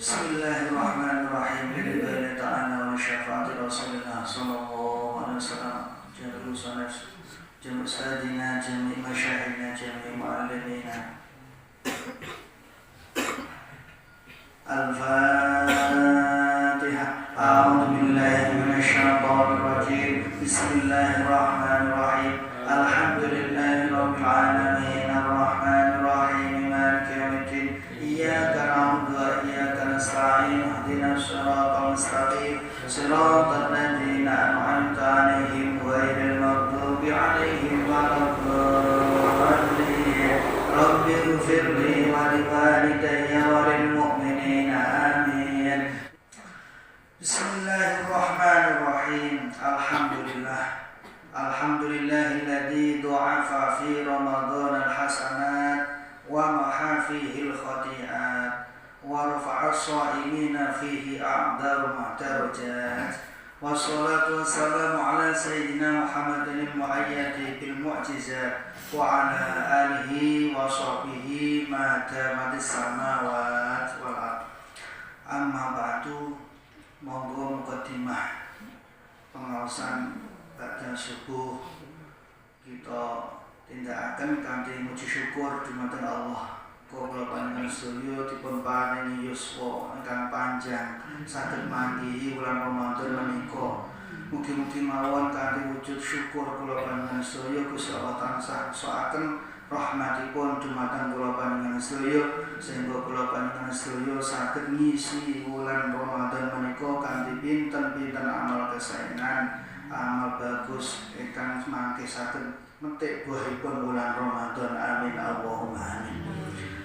Bismillahirrahmanirrahim. Billahi ta'ala wa syafaati Rasulillah sallallahu alaihi wasallam. Jami'u sanas, jami'u sadina, jami'u masyahidina, jami'u mu'allimina. Al-Fatihah. A'udzu billahi minasy syaithanir rajim. Bismillahirrahmanirrahim. Alhamdulillahi rabbil alamin. Arrahmanir rahim. Maliki yaumiddin. Iyyaka na'budu wa iyyaka nasta'in. Ihdinas siratal mustaqim. Siratal ladzina an'amta 'alaihim ghairil maghdubi 'alaihim waladdallin. Rabbighfirli wa liwalidayya wa lil mu'minina. Amin. Bismillahirrahmanirrahim. Alhamdulillahilladzi du'afa fi Ramadan al-hasanat wa maha fihi al-khati'at wa rafa'a as-sha'imina fihi a'dharu ma'darajat. Wassalatu wassalamu ala sayyidina Muhammadin al-mu'ayyadi bil mu'jizat wa ala alihi wa sahbihi ma damadis samawat wal ard. Amma ba'du. Monggo mukadimah pengawasan pada subuh kita tindakaken kanthi muji syukur dumateng Allah. Kula panjenengan sedaya dipun paringi yuswa ingkang panjang saged manggihi wulan Ramadan menika. Mugi-mugi mawon kanthi wujud syukur kula panjenengan sedaya Gusti Allah tansah soaken rahmatipun dumateng kula panjenengan sedaya sehingga kula panjenengan sedaya saged ngisi wulan Ramadan menika kanthi pinten-pinten amal kesaenan, amal bagus ingkang mangke saged metik buahipun wulan Ramadan. Amin Allahumma amin.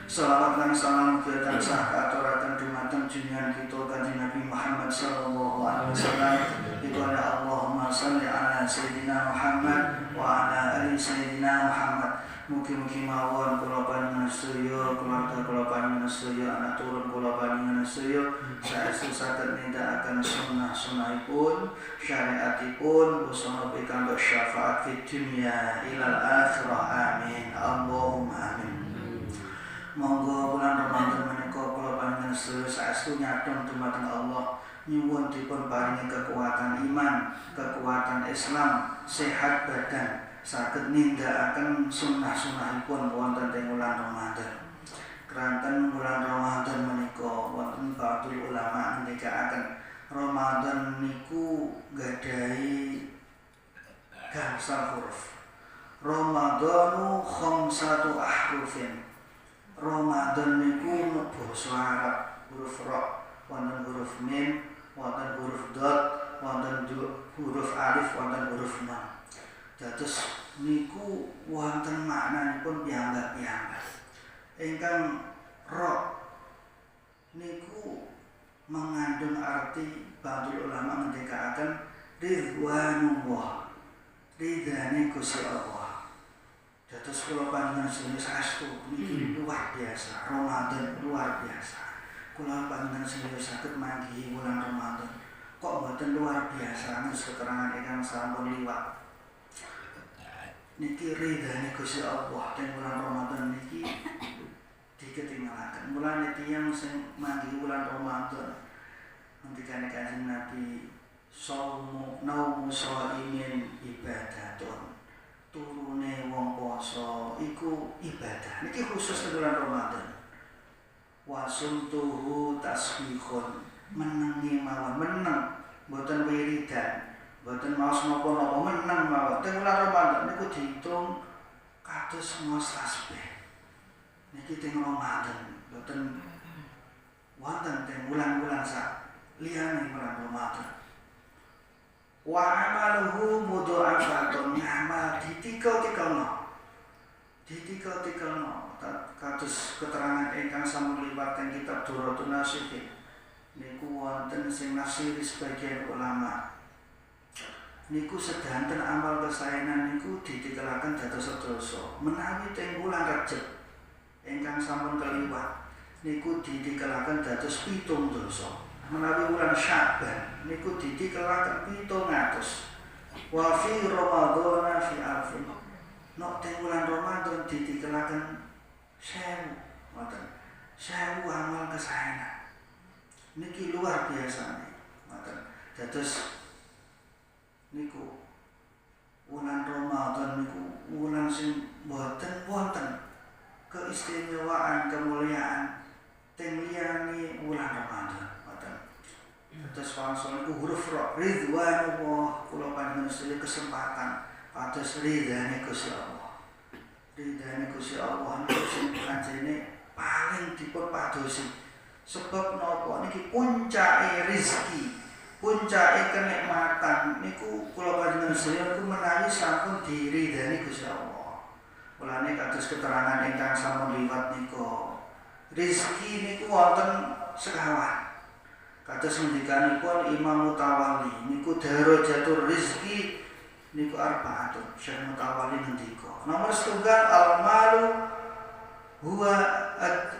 Salawat lan salam mugi tansah katuraken dumateng junjungan kita Kanjeng Nabi Muhammad sallallahu alaihi wasallam. Ibadah Allahumma shalli ala sayyidina Muhammad wa ala ali sayyidina Muhammad. Mugi-mugi mawon kula panjenengan sedaya, keluarga kula panjenengan sedaya, anak turun kula panjenengan sedaya saestu saged nindakaken sunah-sunahipun, syariatipun, usaha pikantuk syafaat fid dunya ilal akhirah. Amin Allahumma amin. Monggo bulan Ramadan menika kula panjenengan sedaya saestu nyadong dumateng Allah, nyuwun dipun paringi kekuatan iman, kekuatan Islam, sehat badan, saged nindakaken sunah-sunahipun wonten ing wulan Ramadan. Keranten wulan Ramadan menika wonten ba'dul ulama ngendikaaken Ramadan niku gadhahi gangsal huruf. Ramadanu khamsatu ahrufin. Ramadan niku basa Arab, huruf ra, wonten huruf mim, wonten huruf dad, wonten huruf alif, wonten huruf nun. Dados niku wonten maknanipun piyambak-piyambak. Ingkang ra niku mengandung arti ba'dul ulama ngendikaaken ridwanullah, ridane Gusti Allah. Dados kula panjenengan sedaya saestu niki luar biasa, Ramadan luar biasa. Kula panjenengan sedaya saged manggihi wulan Ramadan. Kok mboten luar biasa nus keterangan ingkang sampun liwat. Niki ridane Gusti Allah teng wulan Ramadan niki diketingalaken. Mulane tiyang sing manggihi wulan Ramadan ngendikane Kanjeng Nabi, "Shaumu naumu shaimin ibadatun." Turune wong poso iku ibadah. Niki khusus teng wulan Ramadan. Wasumtuhu tasbihun. Menengi mawon, meneng mboten wiridan. Mboten maos napa-napa, meneng mawon. Teng wulan Ramadan niku diitung kados maos tasbih. Niki teng Ramadan, mboten wonten teng wulan-wulan sak liyane wulan Ramadan. Wa amaluhu mudha'afatun, amal ditikel-tikelno. Ditikel-tikelno. Kados keterangan ingkang sampun liwat teng kitab Durratun Nasihin. Niku wonten sing nafsiri sebagian ulama. Niku sedanten amal kesaenan niku ditikelaken dados dosa. Menawi teng wulan Rajab ingkang sampun kaliwat niku ditikelaken dados 7 dosa. Menawi wulan Sya'ban niku ditikelaken 700. Wa fi Ramadhan fi alfin. Nok teng wulan Ramadan ditikelaken 1000. Ngoten. 1000 amal kesaenan. niki luar biasa nih. Dados niku wulan Ramadan niku wulan sing boten wonten keistimewaan kemuliaan teng liyane wulan Ramadan. Dados wangsul niku huruf ra ridwanullah kula panjenengan sedaya kesempatan pados ridane Gusti Allah. Ridane Gusti Allah niku sing anjene paling dipun padosi. Sebab napa niki puncake rezeki, puncake kenikmatan niku kula panjenengan sedaya niku menawi sampun diridani Gusti Allah. Mulane kados keterangan ingkang sampun liwat nika, rezeki niku wonten sekawan. Kados ngendikanipun Imam Mutawalli niku darajatul rezeki niku arba'atun. Syekh Mutawalli ngendika, nomor setunggal al-malu huwa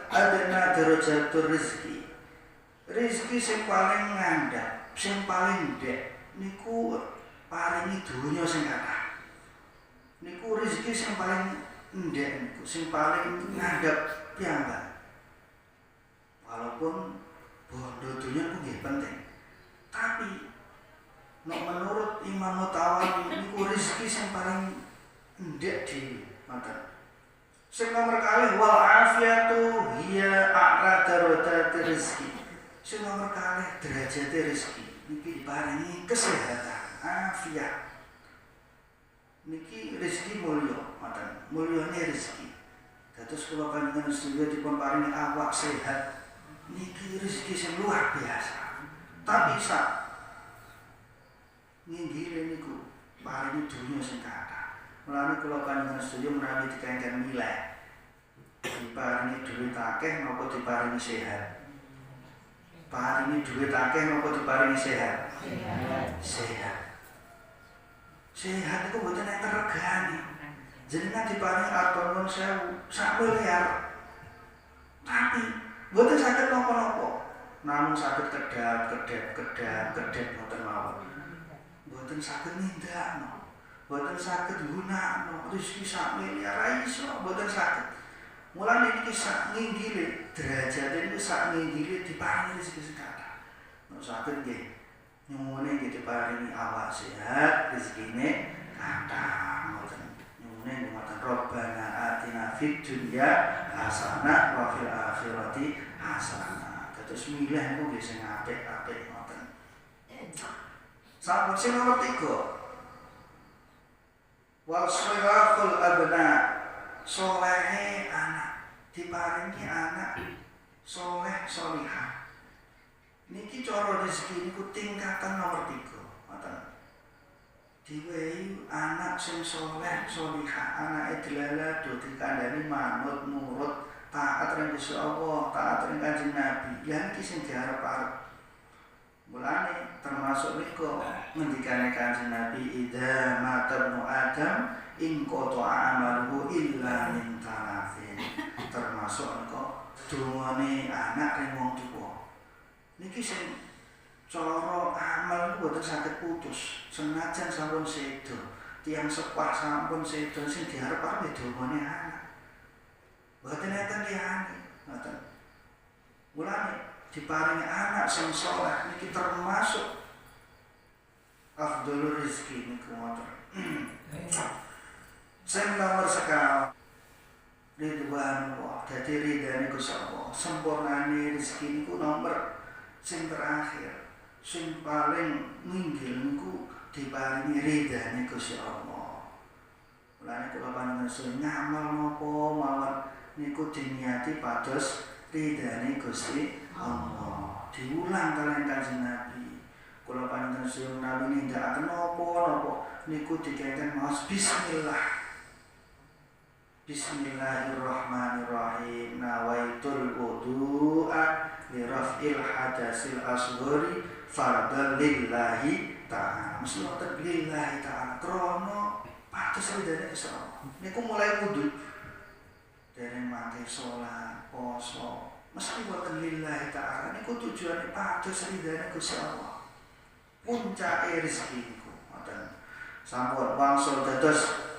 adna darajatul rezeki. Rezeki sing paling ngandhap, sing paling ndek niku paringi donya sing kathah. Niku rezeki sing paling ndek niku sing paling ngandhap piyambak. Walaupun bondo dunia ku nggih penting. Tapi menurut Imam Mutawalli niku rezeki sing paling ndek dhewe, mboten. Sing nomor kalih wal afiyatu hiya a'la darajat rezeki. Sing nomor kalih derajat rezeki niki diparingi kesehatan, afiat. Niki rezeki mulya, mboten. Mulyane rezeki. Dados kula panjenengan sedaya dipun paringi awak sehat. Niki rezeki sing luar biasa. Tapi sak nginggile niku paringi dunya sing kathah. Mulane kula panjenengan sedaya menawi dikengken milih. Diparingi dhuwit akeh napa diparingi sehat? Paringi dhuwit akeh napa diparingi sehat? Sehat. Sehat iku mboten enten regane. Jenengan diparingi harta sewu, sak miliar. Tapi mboten saged napa-napa. Namung saged kedap mboten mawon. Mboten saged nindakno. Mboten saged gunakno rezeki sak miliar ra iso, mboten saged. Mulane iki sak nginggile derajate niku sak nginggile diparingi rezeki sing kathah. Nek saged nggih nyuwune nggih diparingi awak sehat, rezekine kathah ngoten. Nyuwune ngoten Rabbana atina fid dunya hasanah wa fil akhirati hasanah. Dados milih niku nggih sing apik-apik ngoten. Sampun sing nomor 3. Wal salihul abna, solehe anak, diparingi anak soleh solihah. Niki cara rezeki niku tingkatan nomor 3. Ngoten. Diwehi anak sing soleh solihah, anake delala do dikandhani manut nurut taat ring Gusti Allah, taat ring Kanjeng Nabi. Lah niki sing diarep-arep. Mulane termasuk niku ngendikane Kanjeng Nabi, idza mata ibnu Adam in qata'a amaluhu illa min talafin. Termasuk niku dungane anak ring wong tuwa. Niki sing cara amal niku boten saged putus. Senajan sampun sedo, tiyang sepah sampun sedo sing diarep-arep dungane anak. Boten enten liyane, ngoten. Mulane diparingi anak sing saleh niki termasuk afdhalur rezeki niku ngoten. Sing nomor sekawan ridwanullah, dadi ridane Gusti Allah. Sempurnane rezeki niku nomor sing terakhir, sing paling nginggil niku diparingi ridane Gusti Allah. Mulane kula panjenengan ngamal napa mawon niku diniati pados ridane Gusti Allah. Diulang kalian Kanjeng Nabi. Kula panjenengan sedaya menawi nindakaken napa-napa niku dikengken maos bismillah. Bismillahirrahmanirrahim. Nawaitul wudu'a li raf'il hadasil asghari fardhan lillahi ta'ala. Mesti wonten lillahi ta'ala krana pados ridane Gusti Allah. Niku mulai wudu dereng mangke salat, poso, mesti wonten lillahi ta'ala. Niku tujuane pados ridane Gusti Allah. Puncake rezeki niku ngoten. Sampun wangsul dados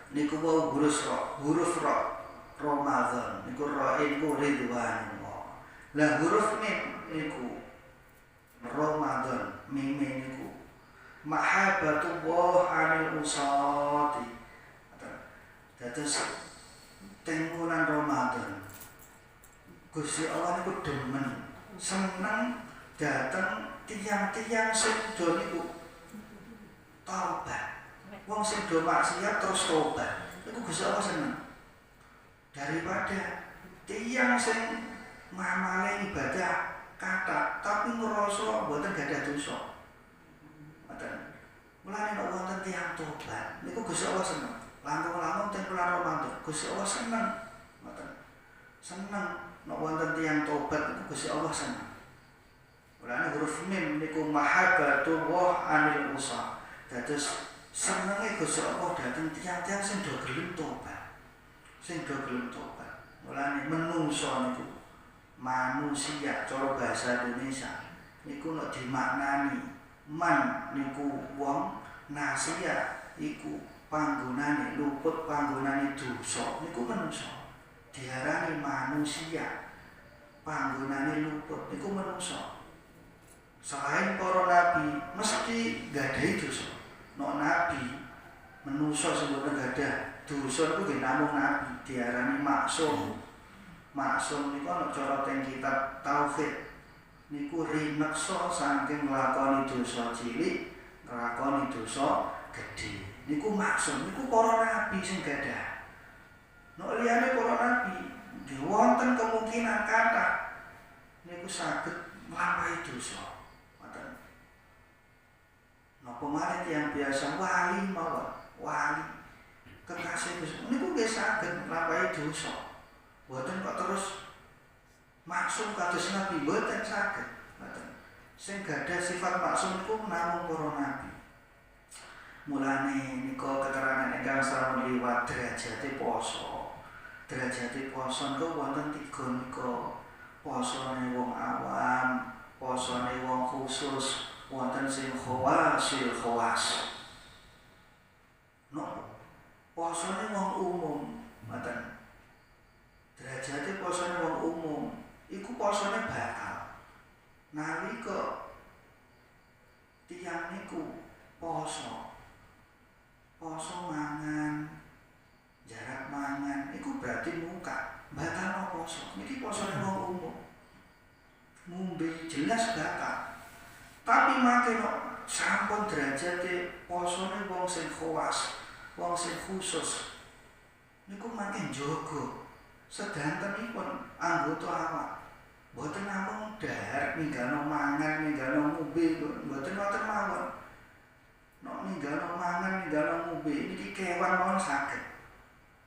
niku wau huruf ra Ramadan niku ra iku ridwanullah. Lah huruf mim niku Ramadan, mim niku mahabbatullah anil usati. Dados teng wulan Ramadan Gusti Allah niku demen seneng dateng tiyang-tiyang sing do niku taubat. Wong sing do maksiat terus tobat. Iku Gusti Allah seneng. Daripada tiyang sing ngamale ibadah kata tapi ngrasa mboten gadah dosa. Ngoten. Mulane nek wonten tiyang tobat, niku Gusti Allah seneng. Langkung-langkung teng bulan Ramadan, Gusti Allah seneng. Ngoten. Seneng nek wonten tiyang tobat niku Gusti Allah seneng. Mulane huruf mim niku mahabbatullah anil usa. Dados senenge Gusti Allah dhateng tiyang-tiyang sing do gelem tobat. Sing do gelem tobat. Mulane menungso niku manusia cara bahasa Indonesia niku nek dimaknani man niku wong nasia iku panggonane luput panggonane dosa niku menungso diarani manusia panggonane luput niku menungso. Selain para nabi mesti gadahi dosa. Nek nabi menungso sing boten gadah dosa niku nggih namung nabi diarani maksum. Maksum niku ana cara teng kitab tauhid niku rineksa saking nglakoni dosa cilik nglakoni dosa gedhe niku maksum niku para nabi sing gadah. Nek liyane para nabi wonten kemungkinan kathah niku saged nglampahi dosa. Ngoten. Napa malih tiyang biasa wali mawon wali kekasih Gusti niku nggih saged nglampahi dosa. Mboten kok terus maksum kados nabi mboten saged. Mboten. Sing gadah sifat maksum niku namung para nabi. Mulane nika keterangan ingkang sampun liwat derajate poso. Derajate poso niku wonten 3 nika. Posone wong awam, posone wong khusus, wonten sing khawasil khawas. No. Posone wong umum, mboten. Derajate posone wong umum iku posone bakal nalika tiyang niku poso mangan jarak mangan iku berarti muka batal poso niki posone wong umum ngombe jelas bakal tapi makin sampun derajate posone wong sing khawas wong sing khusus niku makin jaga sedantenipun anggota awak mboten namung dahar ninggalno mangan ninggalno ngombe mboten wonten mawon. Nek ninggalno mangan ninggalno ngombe niki kewan mawon saged.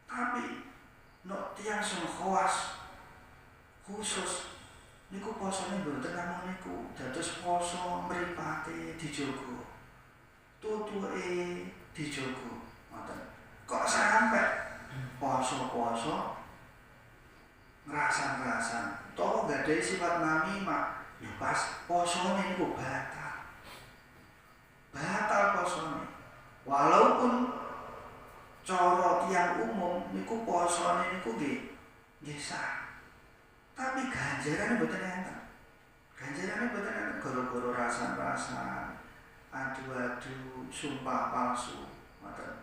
Tapi nek tiyang sing khawas khusus niku posone mboten namung niku dados poso mripate dijogo. Tutuke dijogo. Ngoten. Kok sampe poso-poso ngerasan-ngerasan toh gak ada sifat namimah ya pas posone niku batal posone walaupun cara tiyang umum niku posone niku nggih sah tapi ganjarane mboten enten gara-gara rasan-rasan adu-adu sumpah palsu ngoten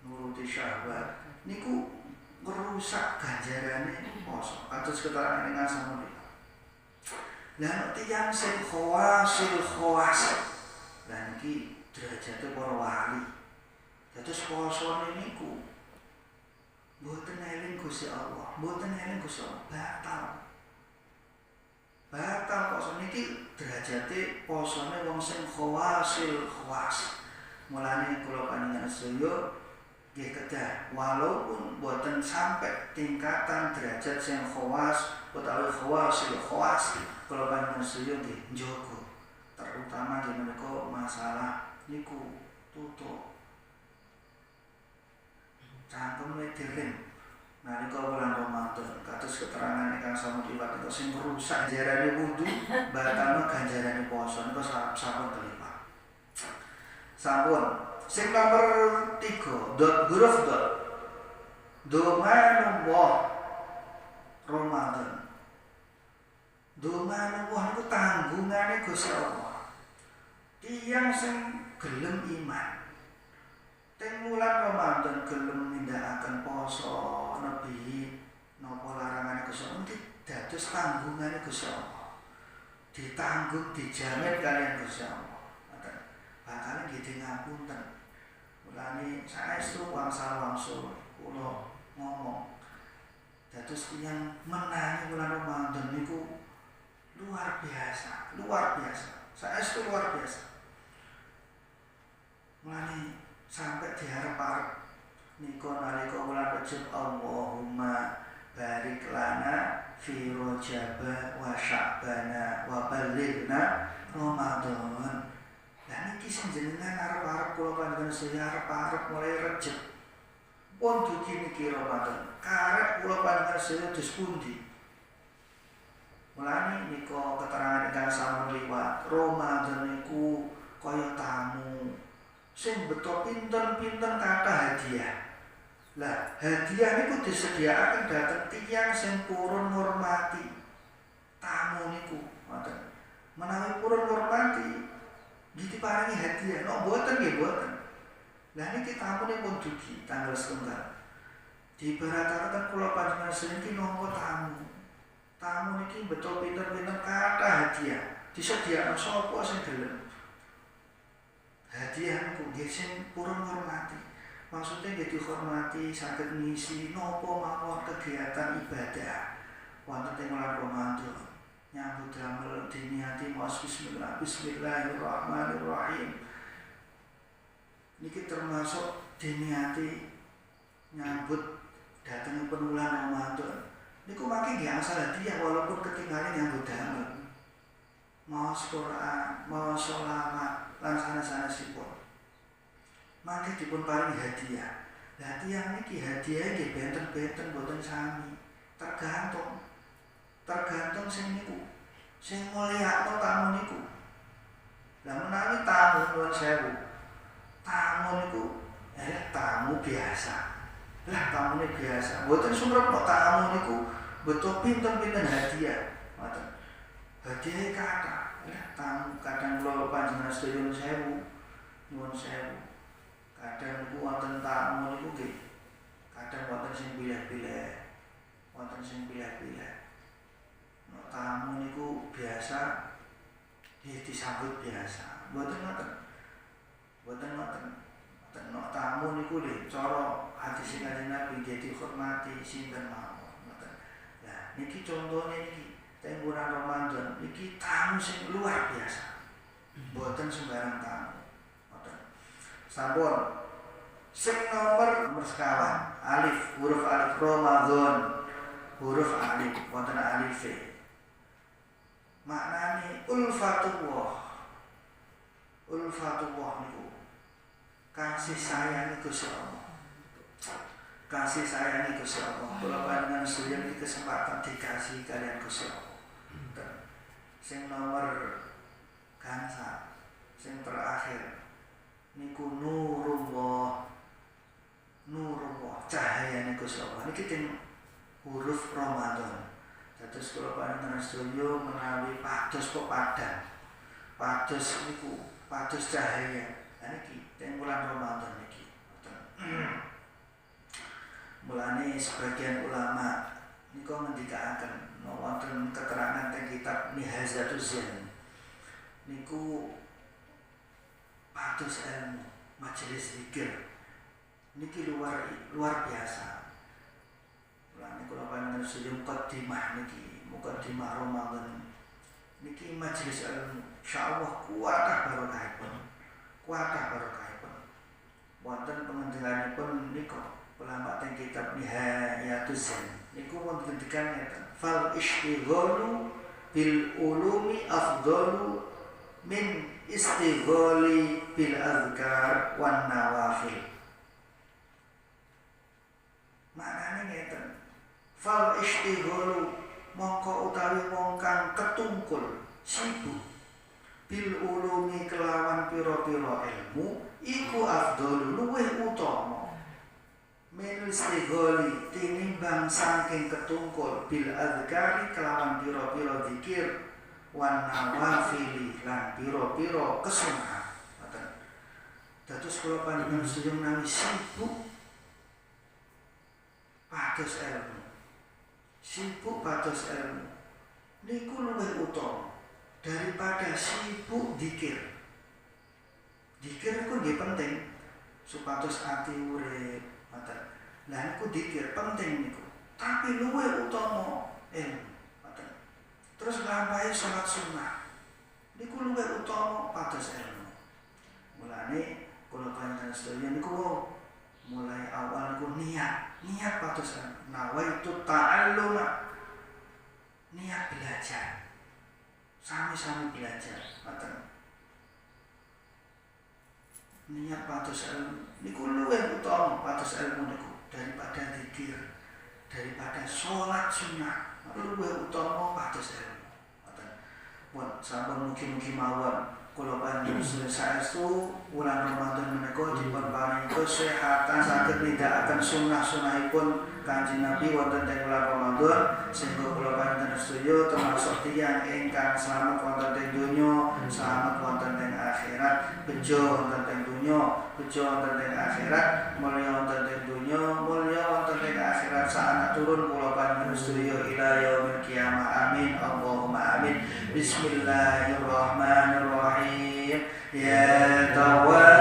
nuruti syahwat niku merusak ganjarane poso. Kados keterangan ing asam menika. Lah tiyang sing khawasil khawas. Lah niki derajate para wali. Dados posone niku mboten eling Gusti Allah, mboten eling Gusti Allah batal poso niki derajate posone wong sing khawasil khawas. Mulane kula panjenengan sedaya nggih kedah walaupun boten sampai tingkatan derajat sing khawas utawi khawasil khawas kula panjenengan sedaya nggih njaga terutama di menika masalah niku tutuk cangkeme diring nalika bulan Ramadan kados keterangan ingkang sampun liwat niku sing rusak ganjarane wudu batalna ganjarane puasa niku sampun terlibat sampun. Sing nomor 3 huruf domanullah Ramadan Ndongane wong niku tanggungane Gusti Allah. Tiyang sing gelem iman. Teng wulan Ramadan gelem nindakaken poso, nebi napa larangane Gusti Allah dados tanggungane Gusti Allah. Ditanggung, dijamin kalian Gusti Allah. Bakal nggih ngapunten. Mulane saestu wangsul kula ngomong dados tiyang menangi wulan Ramadan niku luar biasa. Saestu luar biasa. Mulane sampai diharap-harap niku nalika wulan Rajab Allahumma barik lana fi Rajab wa Sya'ban wa ballighna Ramadan. Lah niki sing jenengan arep-arep kula panjenengan sedaya arep-arep mulai Rajab. Pun dugi niki Ramadan. Karep kula panjenengan sedaya dos pundi? Mulane nika keterangan ingkang sampun liwat Ramadan niku kaya tamu sing beto pinten-pinten kathah hadiah. Lah, hadiah niku disediakaken dhateng tiyang sing purun ngurmati tamu niku. Ngoten. Menawi purun ngurmati nggih diparingi hadiah. Nek mboten nggih mboten. Lah niki tamune pun dugi tanggal setunggal. Diibarataken kula panjenengan seniki nampa tamu. Tamu niki beto pinten-pinten kathah hadiah. Disediakaken sapa sing gelem. Hadiah niku nggih sing purun ngurmati. Maksudnya nggih dihormati saged ngisi napa mawon kegiatan ibadah wonten ing wulan Ramadan. Nyambut damel diniati maos bismillahirrahmanirrahim. Niki termasuk diniati nyambut datengipun wulan Ramadan. Niku mangke nggih asal hadiah walaupun ketinggalan nyambut damel. Maos Quran, maos sholawat lan sanes-sanesipun. Mangke dipun paringi hadiah. Lah tiyang niki hadiah nggih benten-benten boten sami. Tergantung sing niku. Sing mulyakno tamu niku. Lah menawi tamu nuwun sewu. Tamu niku tamu biasa. Lah tamune biasa. Boten sumrep tamu niku beto pinten-pinten hadiah. Ngoten. Hadiah kathah. Tamu kadang kula panjenengan sedaya nyuwun sewu. Kadang niku wonten tamu niku nggih. Kadang wonten sing pilih-pilih. Nek tamu niku biasa disambut biasa. Mboten ngoten. Nek tamu niku lho cara hadis Kanjeng Nabi nggih dihormati sinten mawon. Ngoten. Lah niki contone niki teng bulan Ramadan iki tamu sing luar biasa. Mboten sembarang tamu. Mboten. Sampun sing nomor sekawan alif huruf alif Ramadan huruf alif wonten alif. Maknane ulfatullah niku kasih sayang Gusti Allah. Kasih sayang Gusti Allah. Kula panjenengan sedaya iki kesempatan dikasih kalian Gusti Allah. Sing nomor gangsal sing terakhir niku nurullah cahayane Gusti Allah niki teng huruf Ramadan. Dados kula panjenengan sedaya menawi pados kok padang. Pados niku pados cahaya. Niki teng bulan Ramadan niki. Mulane sebagian ulama niku ngendikaaken wonten keterangan teng kitab Nihazatuz Zain niku pados ilmu majelis zikir niki luar biasa. Mulane kula panjenengan sedaya mukaddimah Ramadan niki majelis ilmu insyaallah kuatah barokahipun. Wonten pengendikanipun niku ulama teng kitab Nihayatuz Zain niku wonten ngendikan ngeten fal istighalu bil ulumi afdalu min istighali bil azkar wan nawafil. Maknane ngeten fal istighalu mongko utawi wong kang ketungkul sibuk bil ulumi kelawan pira-pira ilmu iku afdalu luwih utama min istigholi tinimbang saking ketungkul bil adzkari kelawan pira-pira zikir wan nawafili lan pira-pira kesunahan. Dados kula panjenengan sedaya menawi sibuk pados ilmu. Sibuk pados ilmu niku luwih utama daripada sibuk zikir. Zikir niku nggih penting supados ati urip, ngoten. Lah niku zikir penting niku. Tapi luwih utama ilmu, ngoten. Terus nglampahi salat sunah. Niku luwih utama pados ilmu. Mulane kula panjenengan sedaya niku mulai awal niku niat pados ilmu. Nawaitu ta'allum, niat belajar. Sami-sami belajar, ngoten. Niat pados ilmu niku luwih utama pados ilmu niku daripada zikir, daripada sholat sunnah. Luwih utama pados ilmu. Ngoten. Pun sampun mugi-mugi mawon kula panjenengan saestu wulan Ramadan menika dipun paringi kesehatan saged nindakaken sunah-sunahipun Kanjeng Nabi wonten ing wulan Ramadan sehingga kula panjenengan sedaya termasuk tiyang ingkang slamet wonten ing donya, slamet wonten ing akhirat, bejo wonten ing donya, bejo wonten ing akhirat, mulya wonten ing donya, mulya wonten ing akhirat saat turun kula panjenengan sedaya ila yaumil qiyamah. Amin Allahumma amin. Bismillahirrahmanirrahim. Ya tawab